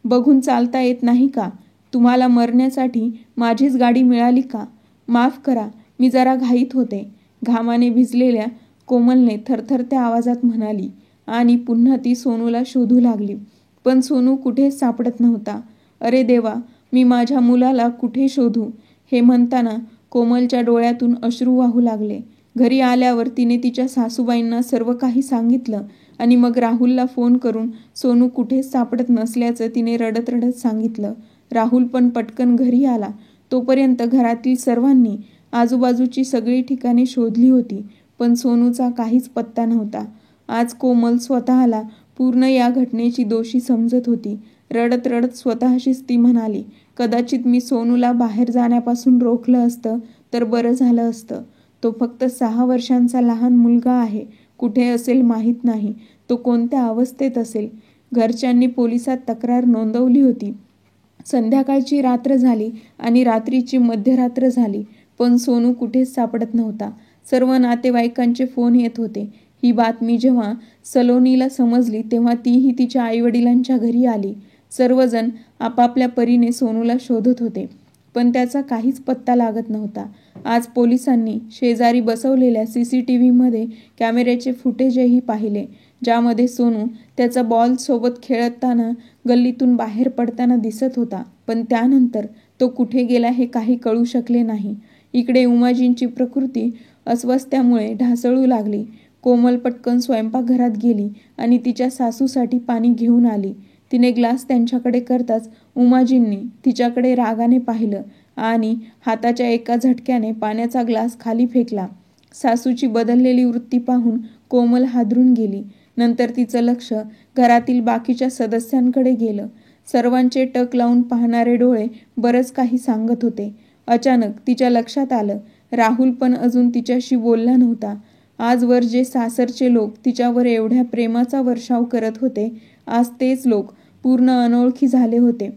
बघून चालता येत नाही का? तुम्हाला मरण्यासाठी माझीच गाडी मिळाली का? माफ करा, मी जरा घाईत होते, घामाने भिजलेल्या कोमलने थरथरत्या आवाजात म्हणाली आणि पुन्हा ती सोनूला शोधू लागली. पण सोनू कुठेच सापडत नव्हता. अरे देवा, मी माझ्या मुलाला कुठे शोधू? हे म्हणताना कोमलच्या डोळ्यातून अश्रू वाहू लागले. घरी आल्यावर तिने तिच्या सासूबाईंना सर्व काही सांगितलं आणि मग राहुलला फोन करून सोनू कुठेच सापडत नसल्याचं तिने रडत रडत सांगितलं. राहुल पण पटकन घरी आला. तोपर्यंत घरातील सर्वांनी आजूबाजूची सगळी ठिकाणे शोधली होती, पण सोनूचा काहीच पत्ता नव्हता. आज कोमल स्वतःला पूर्ण या घटनेची दोषी समजत होती. रडत रडत स्वतःशीच ती म्हणाली, कदाचित मी सोनूला बाहेर जाण्यापासून रोखलं असतं तर बरं झालं असतं. तो फक्त 6 वर्षांचा लहान मुलगा आहे. कुठे असेल माहीत नाही. तो कोणत्या अवस्थेत असेल. घरच्यांनी पोलिसात तक्रार नोंदवली होती. संध्याकाळची रात्र झाली आणि रात्रीची मध्यरात्र झाली, पण सोनू कुठेच सापडत नव्हता. सर्व नातेवाईकांचे फोन येत होते. ही बातमी जेव्हा सलोनीला समजली तेव्हा तीही तिच्या आईवडिलांच्या घरी आली. सर्वजण आपापल्या परीने सोनूला शोधत होते, पण त्याचा काहीच पत्ता लागत नव्हता. आज पोलिसांनी शेजारी बसवलेल्या CCTVमध्ये कॅमेऱ्याचे फुटेजही पाहिले, ज्यामध्ये सोनू त्याचा बॉल सोबत खेळताना गल्लीतून बाहेर पडताना दिसत होता. पण त्यानंतर तो कुठे गेला हे काही कळू शकले नाही. इकडे उमाजींची प्रकृती अस्वस्थ्यामुळे ढासळू लागली. कोमल पटकन स्वयंपाकघरात गेली आणि तिच्या सासूसाठी पाणी घेऊन आली. तिने ग्लास त्यांच्याकडे करताच उमाजींनी तिच्याकडे रागाने पाहिलं आणि हाताच्या एका झटक्याने पाण्याचा ग्लास खाली फेकला. सासूची बदललेली वृत्ती पाहून कोमल हादरून गेली. नंतर तिचं लक्ष घरातील बाकीच्या सदस्यांकडे गेलं. सर्वांचे टक लावून पाहणारे डोळे बरंच काही सांगत होते. अचानक तिच्या लक्षात आलं, राहुल पण अजून तिच्याशी बोलला नव्हता. आजवर जे सासरचे लोक तिच्यावर एवढ्या प्रेमाचा वर्षाव करत होते, आज तेच लोक पूर्ण अनोळखी झाले होते.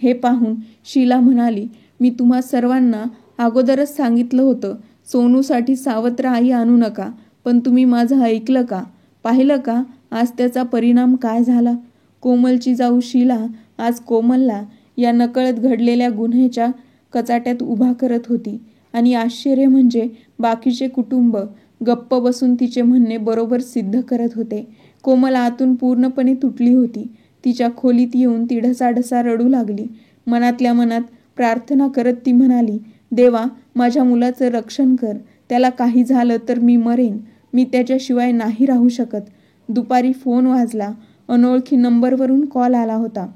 हे पाहून शीला म्हणाली, मी तुम्हा सर्वांना अगोदरच सांगितलं होतं, सोनूसाठी सावत्र आई आणू नका. पण तुम्ही माझं ऐकलं का? पाहिलं का आज त्याचा परिणाम काय झाला? कोमलची जाऊ शीला आज कोमलला या नकळत घडलेल्या गुन्ह्याच्या कचाट्यात उभा करत होती. आणि आश्चर्य म्हणजे बाकीचे कुटुंब गप्प बसून तिचे म्हणणे बरोबर सिद्ध करत होते. कोमल आतून पूर्णपणे तुटली होती. तिच्या खोलीत येऊन ती ढसाढसा रडू लागली. मनातल्या मनात प्रार्थना करत ती म्हणाली, देवा, माझ्या मुलाचं रक्षण कर. त्याला काही झालं तर मी मरेन. मी त्याच्याशिवाय नाही राहू शकत. दुपारी फोन वाजला. अनोळखी नंबरवरून कॉल आला होता.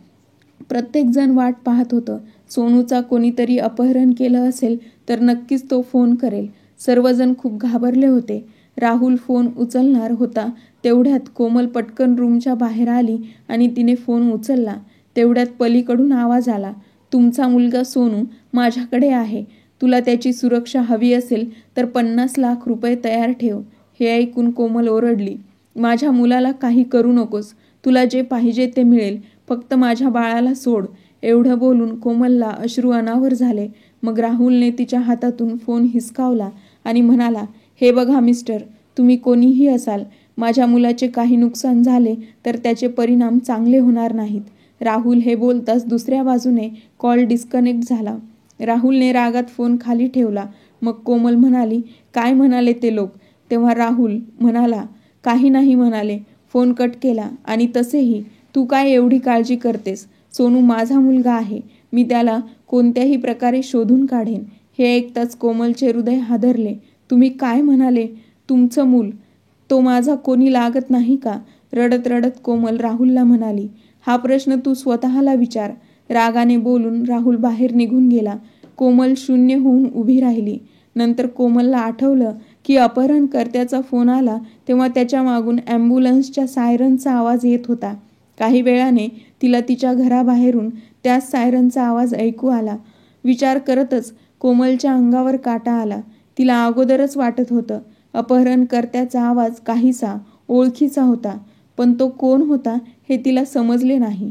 प्रत्येकजण वाट पाहत होतं. सोनूचा कोणीतरी अपहरण केलं असेल तर नक्कीच तो फोन करेल. सर्वजण खूप घाबरले होते. राहुल फोन उचलणार होता तेवढ्यात कोमल पटकन रूमच्या बाहेर आली आणि तिने फोन उचलला. तेवढ्यात पलीकडून आवाज आला, तुमचा मुलगा सोनू माझ्याकडे आहे. तुला त्याची सुरक्षा हवी असेल तर 50 लाख रुपये तयार ठेव. हे ऐकून कोमल ओरडली, माझ्या मुलाला काही करू नकोस. तुला जे पाहिजे ते मिळेल. फक्त माझ्या बाळाला सोड. एवढं बोलून कोमलला अश्रू अनावर झाले. मग राहुलने तिच्या हातातून फोन हिसकावला आणि म्हणाला, हे बघा मिस्टर, तुम्ही कोणीही असाल, माझ्या मुलाचे काही नुकसान झाले तर त्याचे परिणाम चांगले होणार नाहीत. राहुल हे बोलताच दुसऱ्या बाजूने कॉल डिस्कनेक्ट झाला. राहुलने रागात फोन खाली ठेवला. मग कोमल म्हणाली, काय म्हणाले ते लोक? तेव्हा राहुल म्हणाला, काही नाही म्हणाले. फोन कट केला. आणि तसेही तू काय एवढी काळजी करतेस? सोनू माझा मुलगा आहे. मी त्याला कोणत्याही प्रकारे शोधून काढेन. हे ऐकताच कोमलचे हृदय हादरले. तुम्ही काय म्हणाले? तुमचं मूल? तो माझा कोणी लागत नाही का? रडत रडत कोमल राहुलला म्हणाली, हा प्रश्न तू स्वतःला विचार. रागाने बोलून राहुल बाहेर निघून गेला. कोमल शून्य होऊन उभी राहिली. नंतर कोमलला आठवलं की अपहरणकर्त्याचा फोन आला तेव्हा त्याच्या मागून ॲम्ब्युलन्सच्या सायरनचा आवाज येत होता. काही वेळाने तिला तिच्या घराबाहेरून त्याच सायरनचा आवाज ऐकू आला. विचार करतच कोमलच्या अंगावर काटा आला. तिला अगोदरच वाटत होतं अपहरणकर्त्याचा आवाज काहीसा ओळखीचा होता, पण तो कोण होता हे तिला समजले नाही.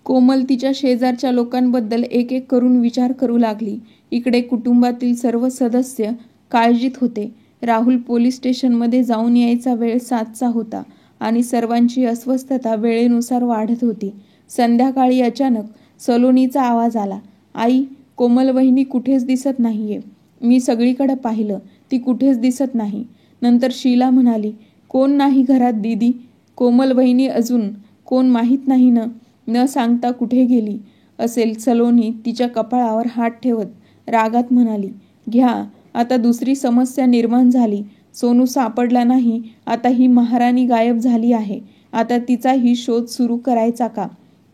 कोमल तिच्या शेजारच्या लोकांबद्दल एक एक करून विचार करू लागली. इकडे कुटुंबातील सर्व सदस्य काळजीत होते. राहुल पोलीस स्टेशनमध्ये जाऊन यायचा वेळ 7चा होता आणि सर्वांची अस्वस्थता वेळेनुसार वाढत होती. संध्याकाळी अचानक सलोनीचा आवाज आला. आई, कोमल वहिनी कुठेच दिसत नाहीये. मी सगळीकडे पाहिलं, ती कुठेच दिसत नाही. नंतर शीला म्हणाली, कोण नाही घरात दीदी? कोमल वहिनी अजून कोण माहीत नाही न सांगता कुठे गेली असेल? सलोनी तिच्या कपाळावर हात ठेवत रागात म्हणाली. घ्या, आता दुसरी समस्या निर्माण झाली. सोनू सापडला नाही. आता ही महाराणी गायब झाली आहे. आता तिचाही शोध सुरू करायचा का?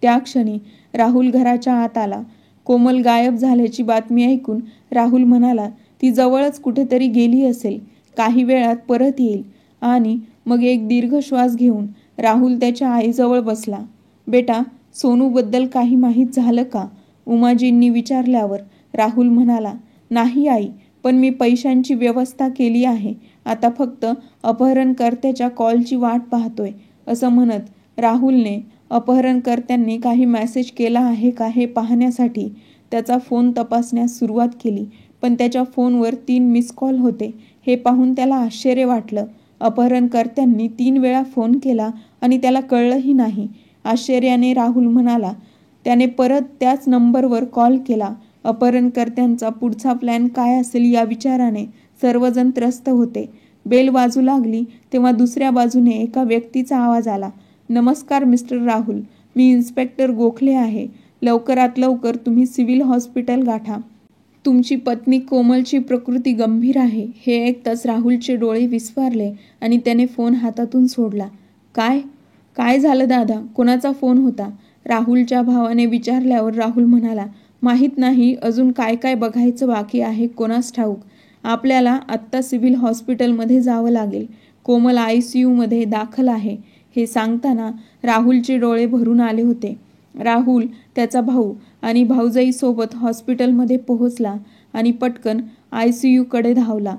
त्या क्षणी राहुल घराच्या आत आला. कोमल गायब झाल्याची बातमी ऐकून राहुल म्हणाला, ती जवळच कुठेतरी गेली असेल. काही वेळात परत येईल. आणि मग एक दीर्घ श्वास घेऊन राहुल त्याच्या आईजवळ बसला. बेटा, सोनूबद्दल काही माहीत झालं का? उमाजींनी विचारल्यावर राहुल म्हणाला, नाही आई, पण मी पैशांची व्यवस्था केली आहे. आता फक्त अपहरणकर्त्याच्या कॉलची वाट पाहतोय. असं म्हणत राहुलने अपहरणकर्त्यांनी काही मेसेज केला आहे का हे पाहण्यासाठी त्याचा फोन तपासण्यास सुरुवात केली. पण त्याच्या फोनवर 3 मिस कॉल होते. हे पाहून त्याला आश्चर्य वाटलं. अपहरणकर्त्यांनी 3 वेळा फोन केला आणि त्याला कळलंही नाही. आश्चर्याने राहुल म्हणाला, त्याने परत त्याच नंबरवर कॉल केला. अपहरणकर्त्यांचा पुढचा प्लॅन काय असेल या विचाराने सर्वजण त्रस्त होते. बेल वाजू लागली तेव्हा दुसऱ्या बाजूने एका व्यक्तीचा आवाज आला. नमस्कार मिस्टर राहुल, मी इन्स्पेक्टर गोखले आहे. लवकरात लवकर तुम्ही सिव्हिल हॉस्पिटल गाठा. तुमची पत्नी कोमलची प्रकृती गंभीर आहे. हे ऐकताच राहुलचे डोळे विस्फारले आणि त्याने फोन हातातून सोडला. काय झालं दादा? कोणाचा फोन होता? राहुलच्या भावाने विचारल्यावर राहुल म्हणाला, माहीत नाही. अजून काय काय बघायचं बाकी आहे कोणास ठाऊक. आपल्याला आत्ता सिव्हिल हॉस्पिटलमध्ये जावं लागेल. कोमल ICUमध्ये दाखल आहे. हे सांगताना राहुलचे डोळे भरून आले होते. राहुल, त्याचा भाऊ आणि भाऊजाईसोबत हॉस्पिटलमध्ये पोहोचला आणि पटकन ICUकडे धावला.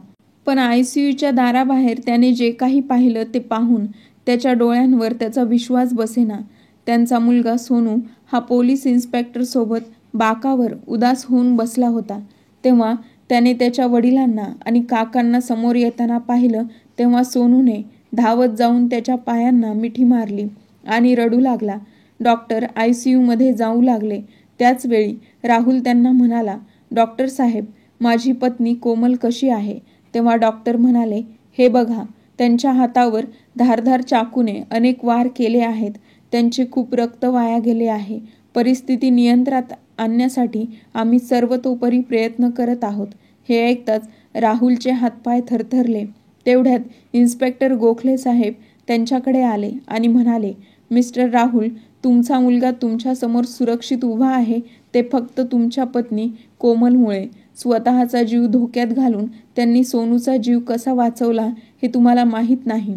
पण ICUच्या दाराबाहेर त्याने जे काही पाहिलं ते पाहून त्याच्या डोळ्यांवर त्याचा विश्वास बसेना. त्यांचा मुलगा सोनू हा पोलीस इन्स्पेक्टरसोबत बाकावर उदास होऊन बसला होता. तेव्हा त्याने त्याच्या वडिलांना आणि काकांना समोर येताना पाहिलं तेव्हा सोनूने धावत जाऊन त्याच्या पायांना मिठी मारली आणि रडू लागला. डॉक्टर ICUमध्ये जाऊ लागले. त्याच वेळी राहुल त्यांना म्हणाला, डॉक्टर साहेब, माझी पत्नी कोमल कशी आहे? तेव्हा डॉक्टर म्हणाले, हे बघा, त्यांच्या हातावर धारदार चाकूने अनेक वार केले आहेत. त्यांचे खूप रक्त वाया गेले आहे. परिस्थिती नियंत्रणात आणण्यासाठी आम्ही सर्वतोपरी प्रयत्न करत आहोत. हे ऐकताच राहुलचे हातपाय थरथरले. तेवढ्यात इन्स्पेक्टर गोखले साहेब त्यांच्याकडे आले आणि म्हणाले, मिस्टर राहुल, तुमचा मुलगा तुमच्यासमोर सुरक्षित उभा आहे ते फक्त तुमच्या पत्नी कोमलमुळे. स्वतःचा जीव धोक्यात घालून त्यांनी सोनूचा जीव कसा वाचवला हे तुम्हाला माहीत नाही.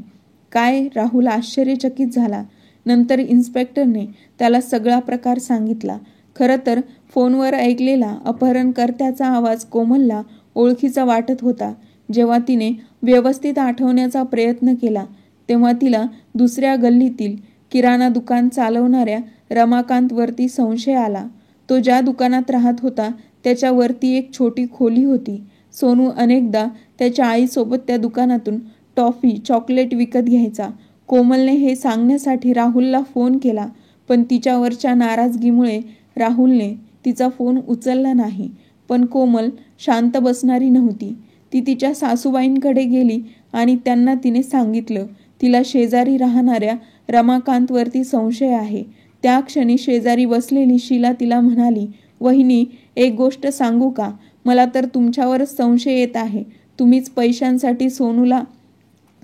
काय? राहुल आश्चर्यचकित झाला. नंतर इन्स्पेक्टरने त्याला सगळा प्रकार सांगितला. खरं तर फोनवर ऐकलेला अपहरणकर्त्याचा आवाज कोमलला ओळखीचा वाटत होता. जेव्हा तिने व्यवस्थित आठवण्याचा प्रयत्न केला तेव्हा तिला दुसऱ्या गल्लीतील किराणा दुकान चालवणाऱ्या रमाकांतवरती संशय आला. तो ज्या दुकानात राहत होता त्याच्यावरती एक छोटी खोली होती. सोनू अनेकदा त्याच्या आईसोबत त्या दुकानातून टॉफी, चॉकलेट विकत घ्यायचा. कोमलने हे सांगण्यासाठी राहुलला फोन केला, पण तिच्यावरच्या नाराजगीमुळे राहुलने तिचा फोन उचलला नाही. पण कोमल शांत बसणारी नव्हती. ती तिच्या सासूबाईंकडे गेली आणि त्यांना तिने सांगितलं, तिला शेजारी राहणाऱ्या रमाकांतवरती संशय आहे. त्या क्षणी शेजारी बसलेली शीला तिला म्हणाली, वहिनी, एक गोष्ट सांगू का? मला तर तुमच्यावरच संशय येत आहे. तुम्हीच पैशांसाठी सोनूला.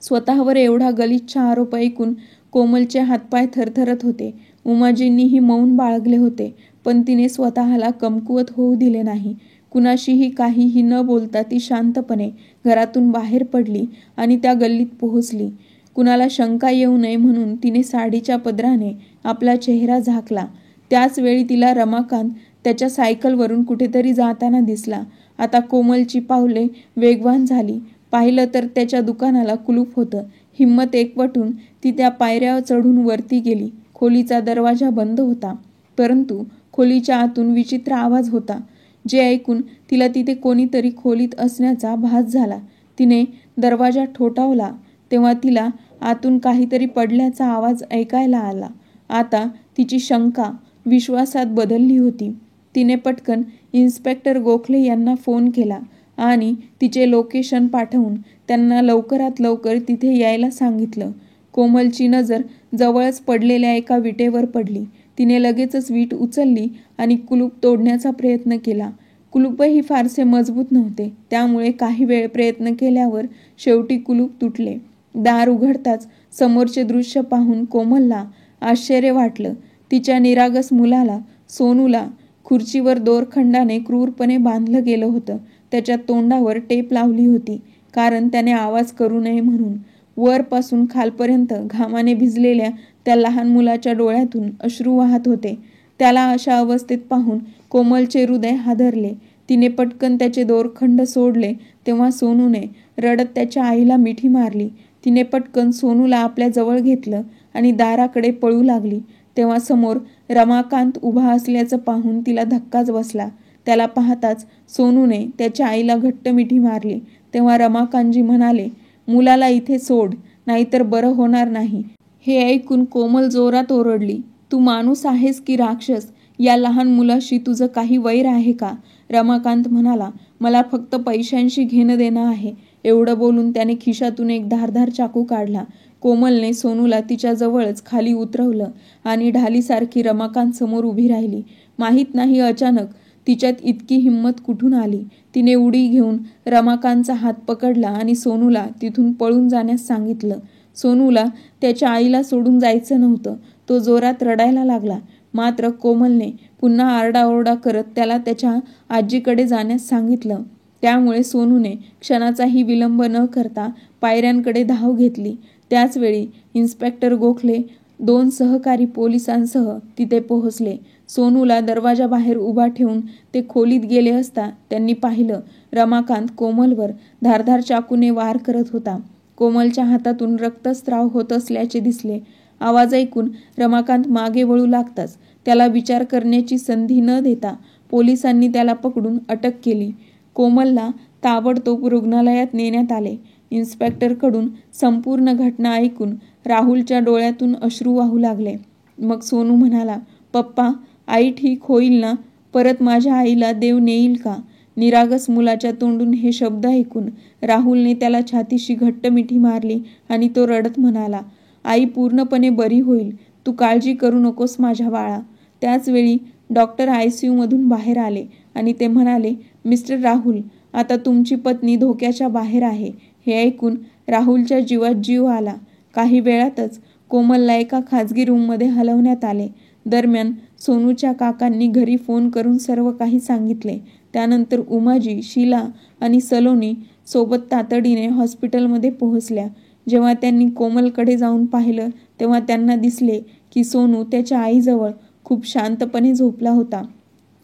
स्वतःवर एवढा गलिच्छ आरोप ऐकून कोमलचे हातपाय थरथरत होते. उमाजींनीही मौन बाळगले होते, पण तिने स्वतःला कमकुवत होऊ दिले नाही. कुणाशीही काहीही न बोलता ती शांतपणे घरातून बाहेर पडली आणि त्या गल्लीत पोहोचली. कुणाला शंका येऊ नये म्हणून तिने साडीच्या पदराने आपला चेहरा झाकला. त्याच वेळी तिला रमाकांत त्याच्या सायकलवरून कुठेतरी जाताना दिसला. आता कोमलची पावले वेगवान झाली. पाहिलं तर त्याच्या दुकानाला कुलूप होतं. हिंमत एकवटून ती त्या पायऱ्या चढून वरती गेली. खोलीचा दरवाजा बंद होता, परंतु खोलीच्या आतून विचित्र आवाज होता, जे ऐकून तिला तिथे कोणीतरी खोलीत असण्याचा भास झाला. तिने दरवाजा ठोठावला तेव्हा तिला आतून काहीतरी पडल्याचा आवाज ऐकायला आला. आता तिची शंका विश्वासात बदलली होती. तिने पटकन इन्स्पेक्टर गोखले यांना फोन केला आणि तिचे लोकेशन पाठवून त्यांना लवकरात लवकर तिथे यायला सांगितलं. कोमलची नजर जवळच पडलेल्या एका विटेवर पडली. तिने लगेचच वीट उचलली आणि कुलूप तोडण्याचा प्रयत्न केला. कुलूपही फारसे मजबूत नव्हते, त्यामुळे काही वेळ प्रयत्न केल्यावर शेवटी कुलूप तुटले. दार उघडताच समोरचे दृश्य पाहून कोमलला आश्चर्य वाटलं. तिच्या निरागस मुलाला, सोनूला, खुर्चीवर दोरखंडाने क्रूरपणे बांधलं गेलं होतं. त्याच्या तोंडावर टेप लावली होती, कारण त्याने आवाज करू नये म्हणून. वरपासून खालपर्यंत घामाने भिजलेल्या त्या लहान मुलाच्या डोळ्यातून अश्रू वाहत होते. त्याला अशा अवस्थेत पाहून कोमलचे हृदय हादरले. तिने पटकन त्याचे दोरखंड सोडले तेव्हा सोनूने रडत त्याच्या आईला मिठी मारली. तिने पटकन सोनूला आपल्या जवळ घेतलं आणि दाराकडे पळू लागली. तेव्हा समोर रमाकांत उभा असल्याचं पाहून तिला धक्काच बसला. त्याला पाहताच सोनूने त्याच्या आईला घट्ट मिठी मारली. तेव्हा रमाकांतजी म्हणाले, मुलाला इथे सोड, नाहीतर बरं होणार नाही. हे ऐकून कोमल जोरात ओरडली, तू माणूस आहेस की राक्षस? या लहान मुलाशी तुझं काही वैर आहे का? रमाकांत म्हणाला, मला फक्त पैशांशी घेणं देणं आहे. एवढं बोलून त्याने खिशातून एक धारदार चाकू काढला. कोमलने सोनूला तिच्या जवळच खाली उतरवलं आणि ढालीसारखी रमाकांत समोर उभी राहिली. माहीत नाही अचानक तिच्यात इतकी हिंमत कुठून आली. तिने उडी घेऊन रमाकांतचा हात पकडला आणि सोनूला तिथून पळून जाण्यास सांगितलं. सोनूला त्याच्या आईला सोडून जायचं नव्हतं. तो जोरात रडायला लागला. मात्र कोमलने पुन्हा आरडाओरडा करत त्याला त्याच्या आजीकडे जाण्यास सांगितलं. त्यामुळे सोनूने क्षणाचाही विलंब न करता पायऱ्यांकडे धाव घेतली. त्याचवेळी इन्स्पेक्टर गोखले 2 सहकारी पोलिसांसह तिथे पोहोचले. सोनूला दरवाजाबाहेर उभा ठेवून ते खोलीत गेले असता त्यांनी पाहिलं, रमाकांत कोमलवर धारदार चाकूने वार करत होता. कोमलच्या हातातून रक्तस्राव होत असल्याचे दिसले. आवाज ऐकून रमाकांत मागे वळू लागताच त्याला विचार करण्याची संधी न देता पोलिसांनी त्याला पकडून अटक केली. कोमलला ताबडतोब रुग्णालयात नेण्यात आले. इन्स्पेक्टरकडून संपूर्ण घटना ऐकून राहुलच्या डोळ्यातून अश्रू वाहू लागले. मग सोनू म्हणाला, पप्पा, आई ठीक होईल ना? परत माझ्या आईला देव नेईल का? निरागस मुलाच्या तोंडून हे शब्द ऐकून राहुलने त्याला छातीशी घट्ट मिठी मारली आणि तो रडत म्हणाला, आई पूर्णपणे बरी होईल. तू काळजी करू नकोस माझ्या बाळा. त्याचवेळी डॉक्टर ICU मधून बाहेर आले आणि ते म्हणाले, मिस्टर राहुल, आता तुमची पत्नी धोक्याच्या बाहेर आहे. हे ऐकून राहुलच्या जीवात जीव आला. काही वेळातच कोमलला एका खाजगी रूममध्ये हलवण्यात आले. दरम्यान सोनूच्या काकांनी घरी फोन करून सर्व काही सांगितले. त्यानंतर उमाजी, शीला आणि सलोनी सोबत तातडीने हॉस्पिटलमध्ये पोहोचल्या. जेव्हा त्यांनी कोमलकडे जाऊन पाहिलं तेव्हा त्यांना दिसले की सोनू त्याच्या आईजवळ खूप शांतपणे झोपला होता.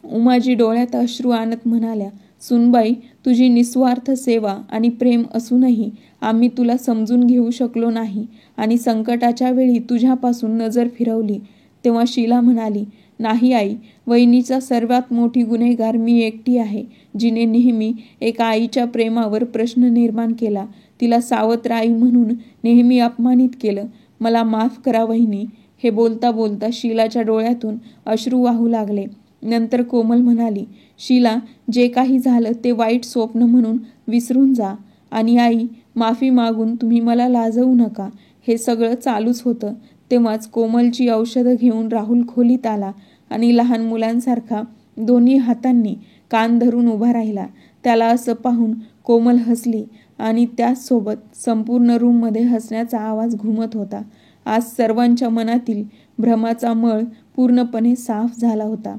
उमाजी डोळ्यात अश्रू आणत म्हणाल्या, सुनबाई, तुझी निस्वार्थ सेवा आणि प्रेम असूनही आम्ही तुला समजून घेऊ शकलो नाही आणि संकटाच्या वेळी तुझ्यापासून नजर फिरवली. तेव्हा शीला म्हणाली, नाही आई, वहिनीचा सर्वात मोठी गुन्हेगार मी एकटी आहे, जिने नेहमी एका आईच्या प्रेमावर प्रश्न निर्माण केला. तिला सावत्र आई म्हणून नेहमी अपमानित केलं. मला माफ करा वहिनी. हे बोलता बोलता शीलाच्या डोळ्यातून अश्रू वाहू लागले. नंतर कोमल म्हणाली, शीला, जे काही झालं ते वाईट स्वप्न म्हणून विसरून जा. आणि आई, माफी मागून तुम्ही मला लाजवू नका. हे सगळं चालूच होतं. तेव्हाच कोमलची औषधं घेऊन राहुल खोलीत आला आणि लहान मुलांसारखा दोन्ही हातांनी कान धरून उभा राहिला. त्याला असं पाहून कोमल हसली आणि त्याचसोबत संपूर्ण रूममध्ये हसण्याचा आवाज घुमत होता. आज सर्वांच्या मनातील भ्रमाचा मळ पूर्णपणे साफ झाला होता.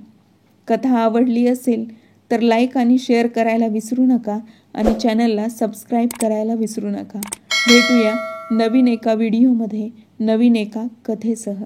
कथा आवडली असेल तर लाईक आणि शेअर करायला विसरू नका आणि चॅनलला सबस्क्राईब करायला विसरू नका. भेटूया नवीन एका व्हिडिओमध्ये नवीन एका कथेसह.